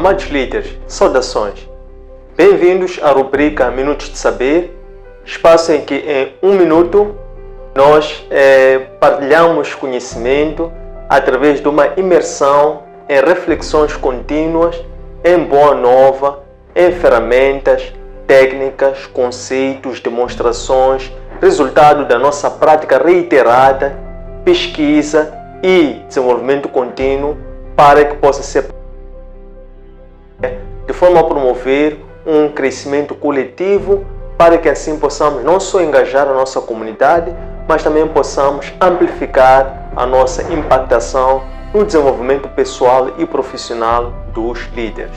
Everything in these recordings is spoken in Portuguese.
Amados líderes, saudações. Bem-vindos à rubrica Minutos de Saber, espaço em que em um minuto nós partilhamos conhecimento através de uma imersão em reflexões contínuas, em boa nova, em ferramentas, técnicas, conceitos, demonstrações, resultado da nossa prática reiterada, pesquisa e desenvolvimento contínuo para que possa ser de forma a promover um crescimento coletivo para que assim possamos não só engajar a nossa comunidade, mas também possamos amplificar a nossa impactação no desenvolvimento pessoal e profissional dos líderes.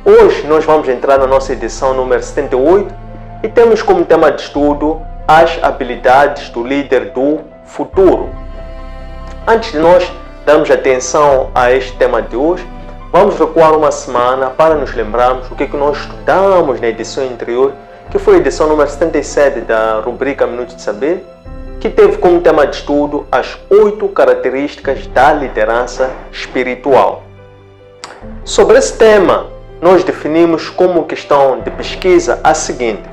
Hoje nós vamos entrar na nossa edição número 78 e temos como tema de estudo as habilidades do líder do futuro. Antes de nós darmos atenção a este tema de hoje, vamos recuar uma semana para nos lembrarmos o que nós estudamos na edição anterior, que foi a edição número 77 da rubrica Minutos de Saber, que teve como tema de estudo as 8 características da liderança espiritual. Sobre esse tema, nós definimos como questão de pesquisa a seguinte: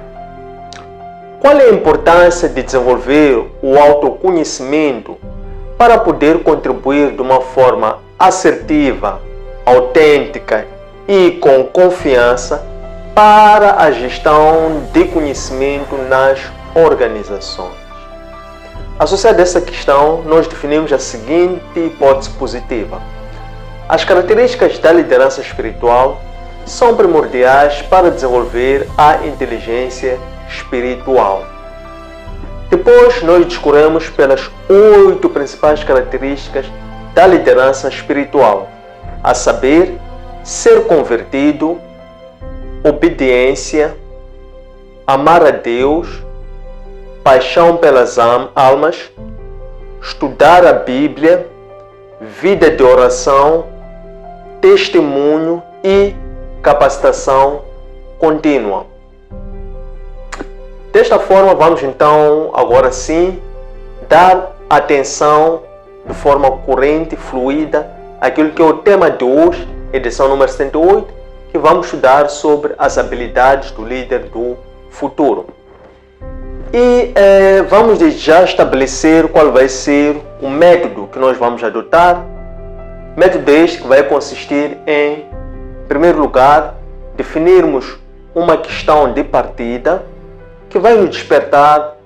qual é a importância de desenvolver o autoconhecimento para poder contribuir de uma forma assertiva, autêntica e com confiança para a gestão de conhecimento nas organizações? Associada a essa questão, nós definimos a seguinte hipótese positiva: as características da liderança espiritual são primordiais para desenvolver a inteligência espiritual. Depois, nós discorremos pelas 8 principais características da liderança espiritual, a saber, ser convertido, obediência, amar a Deus, paixão pelas almas, estudar a Bíblia, vida de oração, testemunho e capacitação contínua. Desta forma, vamos então, agora sim, dar atenção de forma corrente, fluida, àquilo que é o tema de hoje, edição número 78, que vamos estudar sobre as habilidades do líder do futuro. E vamos já estabelecer qual vai ser o método que nós vamos adotar. Método este que vai consistir em primeiro lugar, definirmos uma questão de partida que vai nos despertar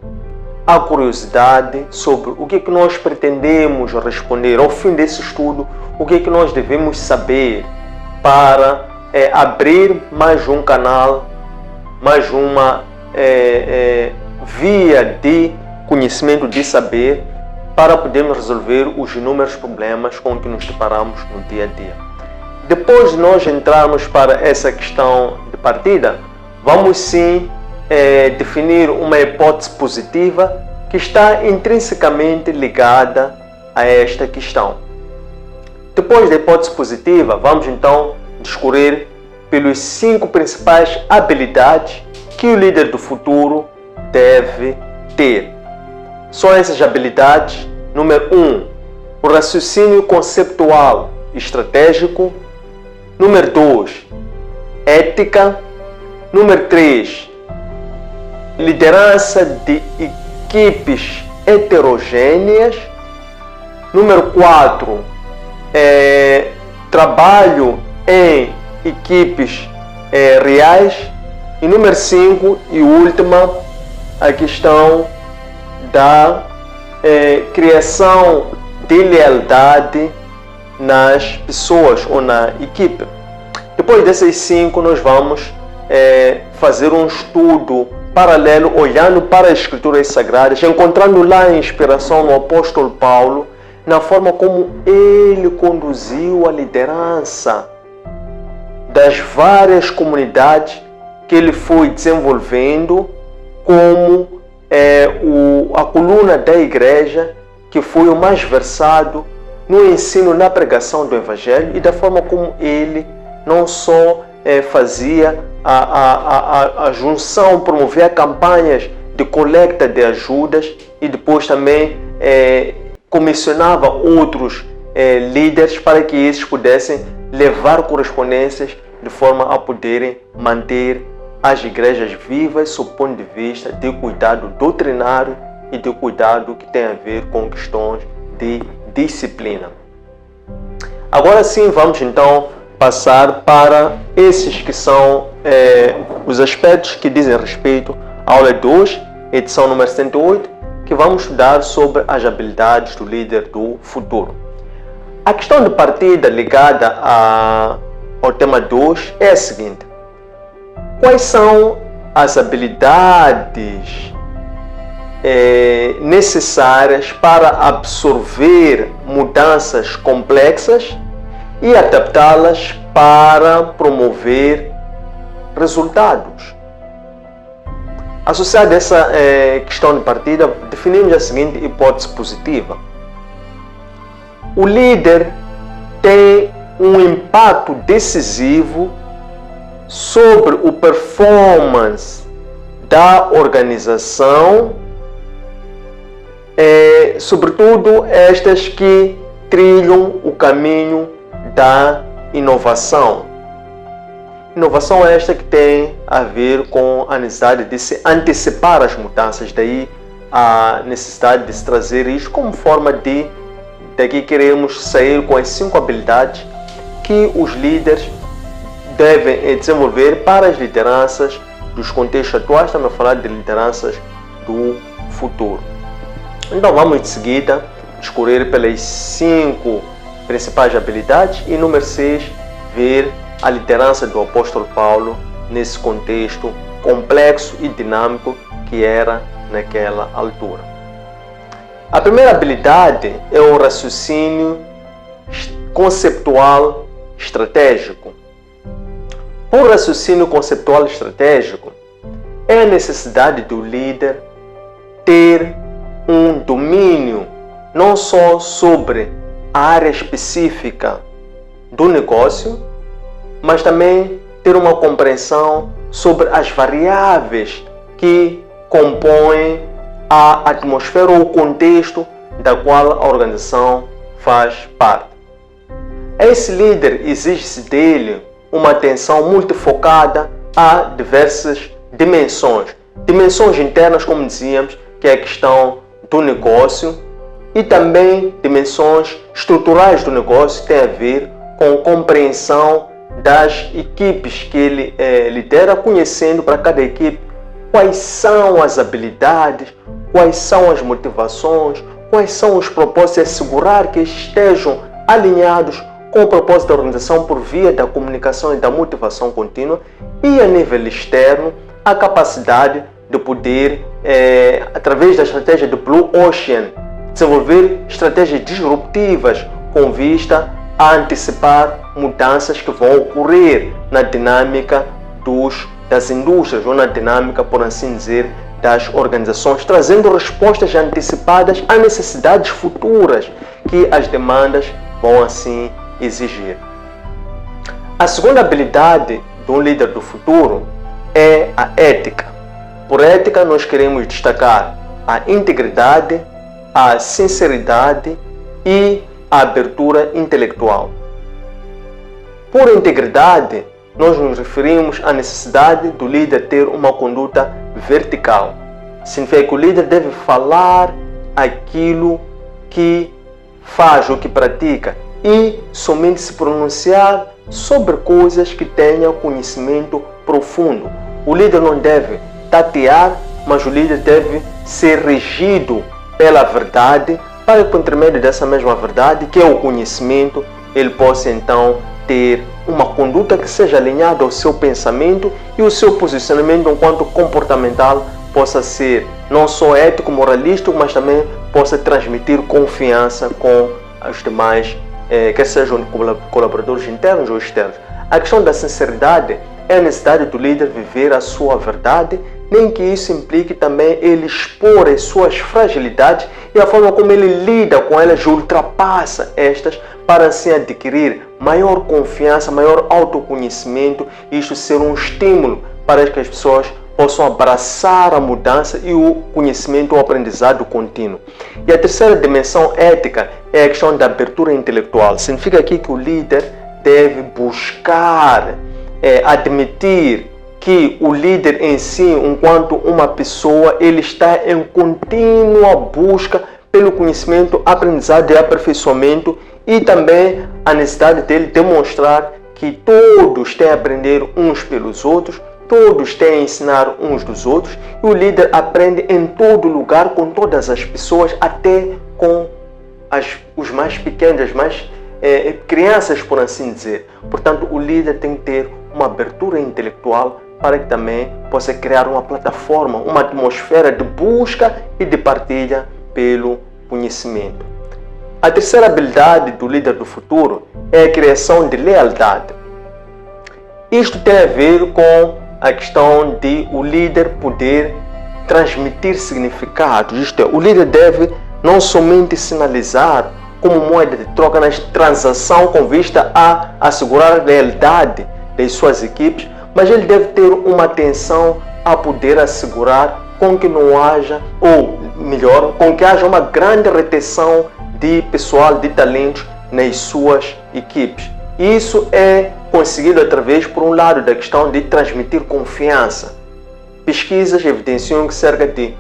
a curiosidade sobre o que nós pretendemos responder ao fim desse estudo, o que nós devemos saber para abrir mais um canal, mais uma via de conhecimento, de saber, para podermos resolver os inúmeros problemas com que nos deparamos no dia a dia. Depois de nós entrarmos para essa questão de partida, vamos sim definir uma hipótese positiva que está intrinsecamente ligada a esta questão. Depois da hipótese positiva, vamos então discorrer pelos 5 principais habilidades que o líder do futuro deve ter. São essas habilidades: número 1, o raciocínio conceptual estratégico; número 2, ética; número 3, liderança de equipes heterogêneas; número 4, trabalho em equipes reais; e número 5 e última, a questão da criação de lealdade nas pessoas ou na equipe. Depois dessas 5, nós vamos fazer um estudo paralelo, olhando para as Escrituras Sagradas, encontrando lá a inspiração no apóstolo Paulo, na forma como ele conduziu a liderança das várias comunidades que ele foi desenvolvendo, como a coluna da igreja, que foi o mais versado no ensino, na pregação do Evangelho, e da forma como ele não só fazia a junção, promovia campanhas de coleta de ajudas, e depois também comissionava outros líderes para que esses pudessem levar correspondências de forma a poderem manter as igrejas vivas sob o ponto de vista de cuidado doutrinário e de cuidado que tem a ver com questões de disciplina. Agora sim, vamos então passar para esses que são os aspectos que dizem respeito à aula 2, edição número 108, que vamos estudar sobre as habilidades do líder do futuro. A questão de partida ligada ao tema 2 é a seguinte: quais são as habilidades necessárias para absorver mudanças complexas e adaptá-las para promover resultados? Associada a essa questão de partida, definimos a seguinte hipótese positiva: o líder tem um impacto decisivo sobre o performance da organização, sobretudo estas que trilham o caminho da inovação. Inovação é esta que tem a ver com a necessidade de se antecipar as mudanças, daí a necessidade de se trazer isso como forma de daqui queremos sair com as 5 habilidades que os líderes devem desenvolver para as lideranças dos contextos atuais. Estamos a falar de lideranças do futuro. Então vamos de seguida escolher pelas 5 principais habilidades e número 6 ver a liderança do apóstolo Paulo nesse contexto complexo e dinâmico que era naquela altura. A primeira habilidade é o raciocínio conceptual estratégico. Por raciocínio conceptual estratégico, é a necessidade do líder ter um domínio não só sobre a área específica do negócio, mas também ter uma compreensão sobre as variáveis que compõem a atmosfera ou o contexto da qual a organização faz parte. Esse líder exige-se dele uma atenção multifocada a diversas dimensões. Dimensões internas, como dizíamos, que é a questão do negócio, e também dimensões estruturais do negócio, que tem a ver com compreensão das equipes que ele lidera, conhecendo para cada equipe quais são as habilidades, quais são as motivações, quais são os propósitos, e assegurar que estejam alinhados com o propósito da organização por via da comunicação e da motivação contínua, e a nível externo, a capacidade de poder, através da estratégia do Blue Ocean, desenvolver estratégias disruptivas com vista a antecipar mudanças que vão ocorrer na dinâmica das indústrias, ou na dinâmica, por assim dizer, das organizações, trazendo respostas antecipadas a necessidades futuras que as demandas vão assim exigir. A segunda habilidade do líder do futuro é a ética. Por ética, nós queremos destacar a integridade, a sinceridade e a abertura intelectual. Por integridade, nós nos referimos à necessidade do líder ter uma conduta vertical. Significa que o líder deve falar aquilo que faz, o que pratica, e somente se pronunciar sobre coisas que tenham conhecimento profundo. O líder não deve tatear, mas o líder deve ser regido pela verdade, para que por intermédio dessa mesma verdade, que é o conhecimento, ele possa então ter uma conduta que seja alinhada ao seu pensamento, e o seu posicionamento enquanto comportamental possa ser não só ético, moralístico, mas também possa transmitir confiança com os demais, quer sejam colaboradores internos ou externos. A questão da sinceridade é a necessidade do líder viver a sua verdade, nem que isso implique também ele expor as suas fragilidades e a forma como ele lida com elas ultrapassa estas, para assim adquirir maior confiança, maior autoconhecimento, e isto ser um estímulo para que as pessoas possam abraçar a mudança e o conhecimento, o aprendizado contínuo. E a terceira dimensão ética é a questão da abertura intelectual. Significa aqui que o líder deve buscar admitir que o líder em si, enquanto uma pessoa, ele está em contínua busca pelo conhecimento, aprendizado e aperfeiçoamento, e também a necessidade dele demonstrar que todos têm a aprender uns pelos outros, todos têm a ensinar uns dos outros, e o líder aprende em todo lugar, com todas as pessoas, até com os mais pequenos, as mais crianças, por assim dizer. Portanto, o líder tem que ter uma abertura intelectual para que também possa criar uma plataforma, uma atmosfera de busca e de partilha pelo conhecimento. A terceira habilidade do líder do futuro é a criação de lealdade. Isto tem a ver com a questão de o líder poder transmitir significados. Isto é, o líder deve não somente sinalizar como moeda de troca na transação com vista a assegurar a lealdade das suas equipes, mas ele deve ter uma atenção a poder assegurar com que não haja, ou melhor, com que haja uma grande retenção de pessoal, de talentos nas suas equipes. Isso é conseguido através, por um lado, da questão de transmitir confiança. Pesquisas evidenciam que cerca de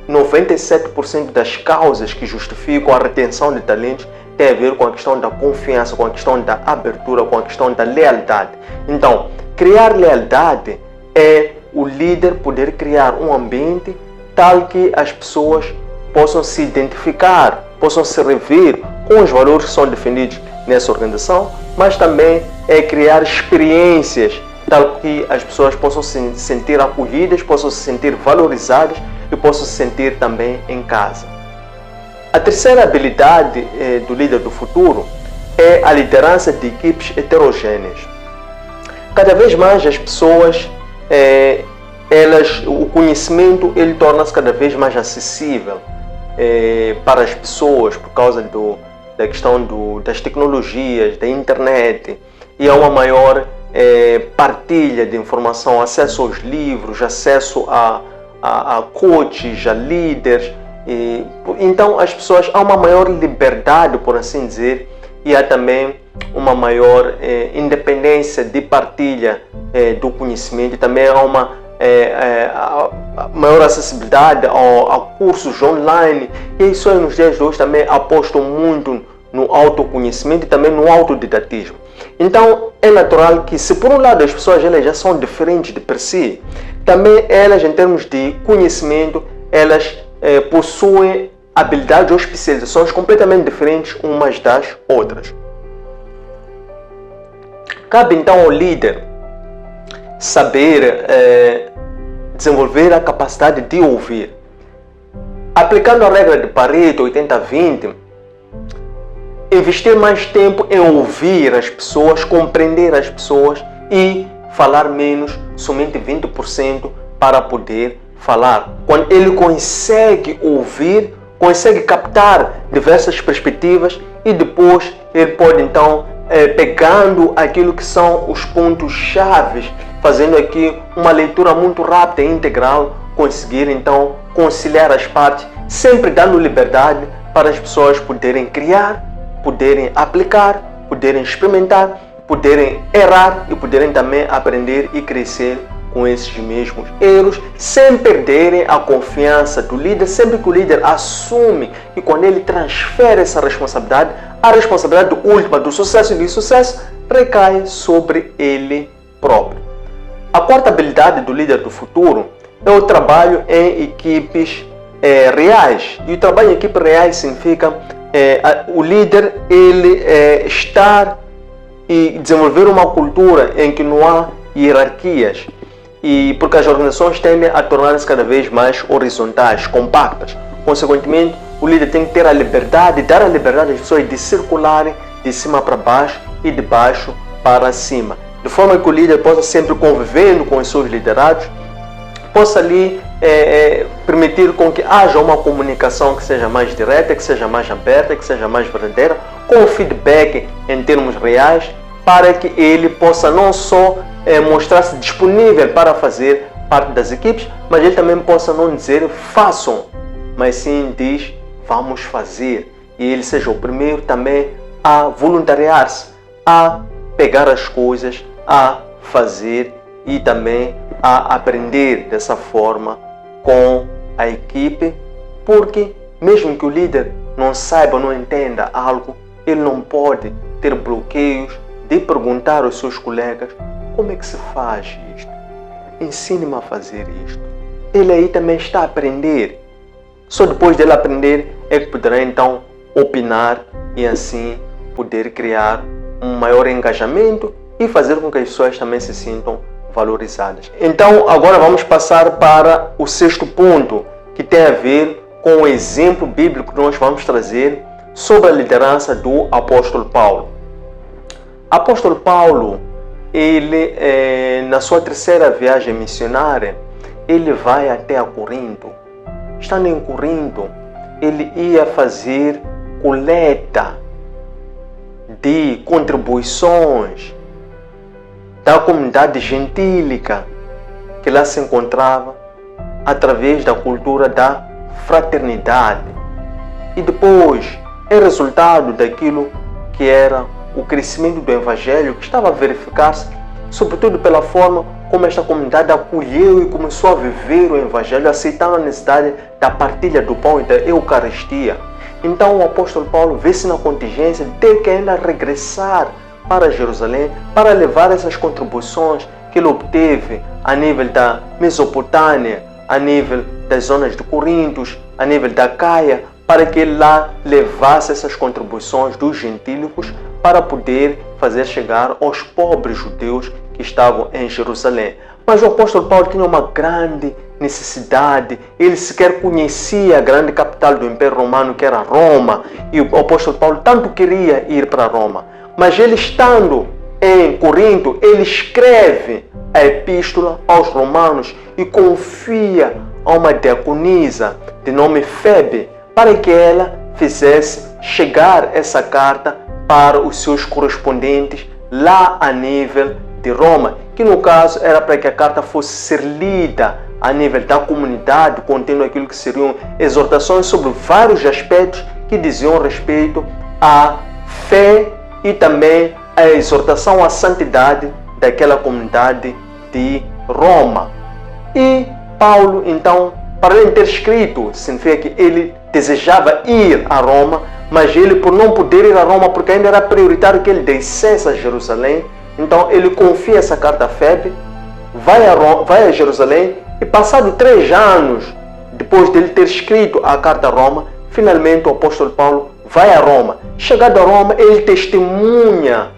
97% das causas que justificam a retenção de talentos tem a ver com a questão da confiança, com a questão da abertura, com a questão da lealdade. Então, criar lealdade é o líder poder criar um ambiente tal que as pessoas possam se identificar, possam se rever com os valores que são definidos nessa organização, mas também é criar experiências tal que as pessoas possam se sentir acolhidas, possam se sentir valorizadas e possam se sentir também em casa. A terceira habilidade do líder do futuro é a liderança de equipes heterogêneas. Cada vez mais as pessoas, o conhecimento ele torna-se cada vez mais acessível para as pessoas por causa da questão das tecnologias, da internet, e há uma maior partilha de informação, acesso aos livros, acesso a coaches, a líderes. Então as pessoas, há uma maior liberdade, por assim dizer, e há também uma maior independência de partilha do conhecimento, e também há uma maior acessibilidade a cursos online, e isso aí nos dias de hoje também apostam muito no autoconhecimento e também no autodidatismo. Então é natural que, se por um lado as pessoas elas já são diferentes de per si, também elas, em termos de conhecimento, elas possuem habilidades ou especializações completamente diferentes umas das outras. Cabe então ao líder saber desenvolver a capacidade de ouvir. Aplicando a regra de Pareto 80-20, investir mais tempo em ouvir as pessoas, compreender as pessoas e falar menos, somente 20% para poder falar. Quando ele consegue ouvir, consegue captar diversas perspectivas e depois ele pode então, pegando aquilo que são os pontos chaves, fazendo aqui uma leitura muito rápida e integral, conseguir então conciliar as partes, sempre dando liberdade para as pessoas poderem criar, poderem aplicar, poderem experimentar, poderem errar e poderem também aprender e crescer com esses mesmos erros, sem perderem a confiança do líder, sempre que o líder assume e quando ele transfere essa responsabilidade, a responsabilidade última do sucesso e do insucesso recai sobre ele próprio. A quarta habilidade do líder do futuro é o trabalho em equipes reais. E o trabalho em equipes reais significa o líder estar e desenvolver uma cultura em que não há hierarquias, e porque as organizações tendem a tornar-se cada vez mais horizontais, compactas. Consequentemente, o líder tem que ter a liberdade, dar a liberdade às pessoas de circularem de cima para baixo e de baixo para cima, de forma que o líder possa sempre convivendo com os seus liderados, possa ali permitir com que haja uma comunicação que seja mais direta, que seja mais aberta, que seja mais verdadeira, com feedback em termos reais, para que ele possa não só mostrar-se disponível para fazer parte das equipes, mas ele também possa não dizer façam, mas sim diz vamos fazer. E ele seja o primeiro também a voluntariar-se, a pegar as coisas, a fazer e também a aprender dessa forma com a equipe, porque mesmo que o líder não saiba, não entenda algo, ele não pode ter bloqueios de perguntar aos seus colegas: como é que se faz isto? Ensine-me a fazer isto. Ele aí também está a aprender. Só depois dele aprender é que poderá então opinar e assim poder criar um maior engajamento e fazer com que as pessoas também se sintam valorizadas. Então agora vamos passar para o sexto ponto, que tem a ver com o exemplo bíblico que nós vamos trazer sobre a liderança do apóstolo Paulo. Apóstolo Paulo, ele na sua terceira viagem missionária, ele vai até a Corinto. Estando em Corinto, ele ia fazer coleta de contribuições da comunidade gentílica que lá se encontrava através da cultura da fraternidade. E depois, é resultado daquilo que era o crescimento do Evangelho, que estava a verificar-se, sobretudo pela forma como esta comunidade acolheu e começou a viver o Evangelho, aceitando a necessidade da partilha do pão e da Eucaristia. Então o apóstolo Paulo vê-se na contingência de ter que ainda regressar para Jerusalém para levar essas contribuições que ele obteve a nível da Mesopotâmia, a nível das zonas de Corintos, a nível da Caia, para que ele lá levasse essas contribuições dos gentílicos para poder fazer chegar aos pobres judeus que estavam em Jerusalém. Mas o apóstolo Paulo tinha uma grande necessidade, ele sequer conhecia a grande capital do Império Romano, que era Roma, e o apóstolo Paulo tanto queria ir para Roma. Mas ele, estando em Corinto, ele escreve a epístola aos romanos e confia a uma diaconisa de nome Febe para que ela fizesse chegar essa carta para os seus correspondentes lá a nível de Roma, que no caso era para que a carta fosse ser lida a nível da comunidade, contendo aquilo que seriam exortações sobre vários aspectos que diziam respeito à fé e também a exortação à santidade daquela comunidade de Roma. E Paulo, então, para ele ter escrito, significa que ele desejava ir a Roma, mas ele, por não poder ir a Roma, porque ainda era prioritário que ele descesse a Jerusalém, então ele confia essa carta a Febe, vai a Jerusalém, e passado 3 anos, depois dele ter escrito a carta a Roma, finalmente o apóstolo Paulo vai a Roma. Chegado a Roma, ele testemunha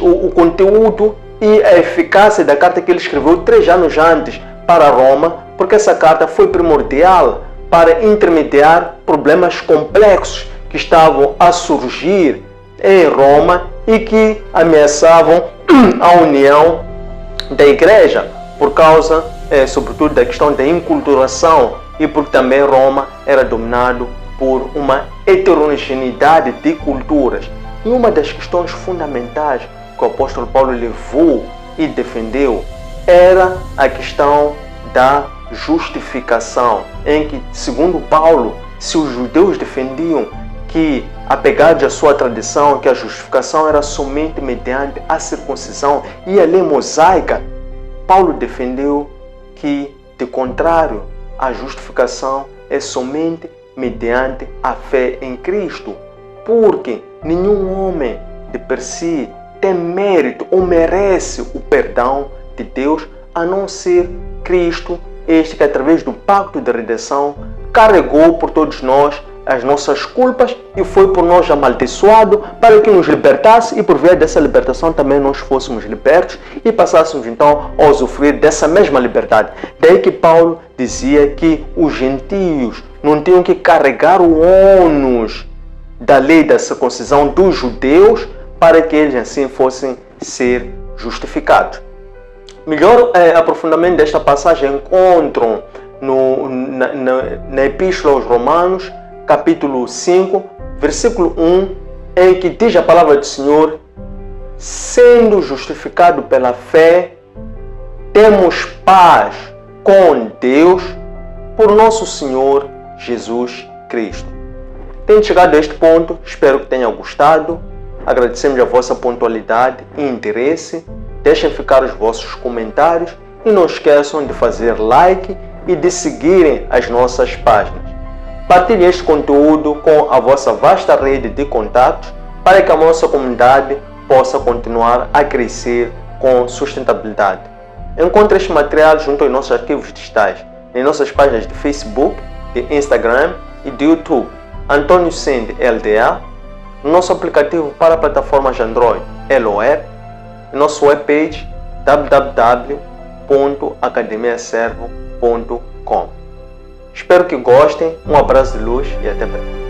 o conteúdo e a eficácia da carta que ele escreveu 3 anos antes para Roma, porque essa carta foi primordial para intermediar problemas complexos que estavam a surgir em Roma e que ameaçavam a união da igreja por causa, sobretudo, da questão da enculturação e porque também Roma era dominado por uma heterogeneidade de culturas. E uma das questões fundamentais que o apóstolo Paulo levou e defendeu era a questão da justificação, em que, segundo Paulo, se os judeus defendiam que, apegados à sua tradição, que a justificação era somente mediante a circuncisão e a lei mosaica, Paulo defendeu que, de contrário, a justificação é somente mediante a fé em Cristo, porque nenhum homem de per si tem mérito ou merece o perdão de Deus, a não ser Cristo, este que através do pacto de redenção carregou por todos nós as nossas culpas e foi por nós amaldiçoado para que nos libertasse e por via dessa libertação também nós fôssemos libertos e passássemos então a usufruir dessa mesma liberdade. Daí que Paulo dizia que os gentios não tinham que carregar o ônus da lei da circuncisão dos judeus para que eles assim fossem ser justificados. Melhor aprofundamento desta passagem encontram na Epístola aos Romanos, capítulo 5, versículo 1, em que diz a palavra do Senhor: sendo justificado pela fé, temos paz com Deus por nosso Senhor Jesus Cristo. Tendo chegado a este ponto, espero que tenha gostado Agradecemos a vossa pontualidade e interesse. Deixem ficar os vossos comentários e não esqueçam de fazer like e de seguirem as nossas páginas. Partilhe este conteúdo com a vossa vasta rede de contatos para que a nossa comunidade possa continuar a crescer com sustentabilidade. Encontre este material junto aos nossos arquivos digitais, nas nossas páginas de Facebook, de Instagram e de YouTube, Antônio Sende LDA, no nosso aplicativo para plataformas Android, Helloapp, e nosso webpage www.academiaservo.com. Espero que gostem, um abraço de luz e até breve.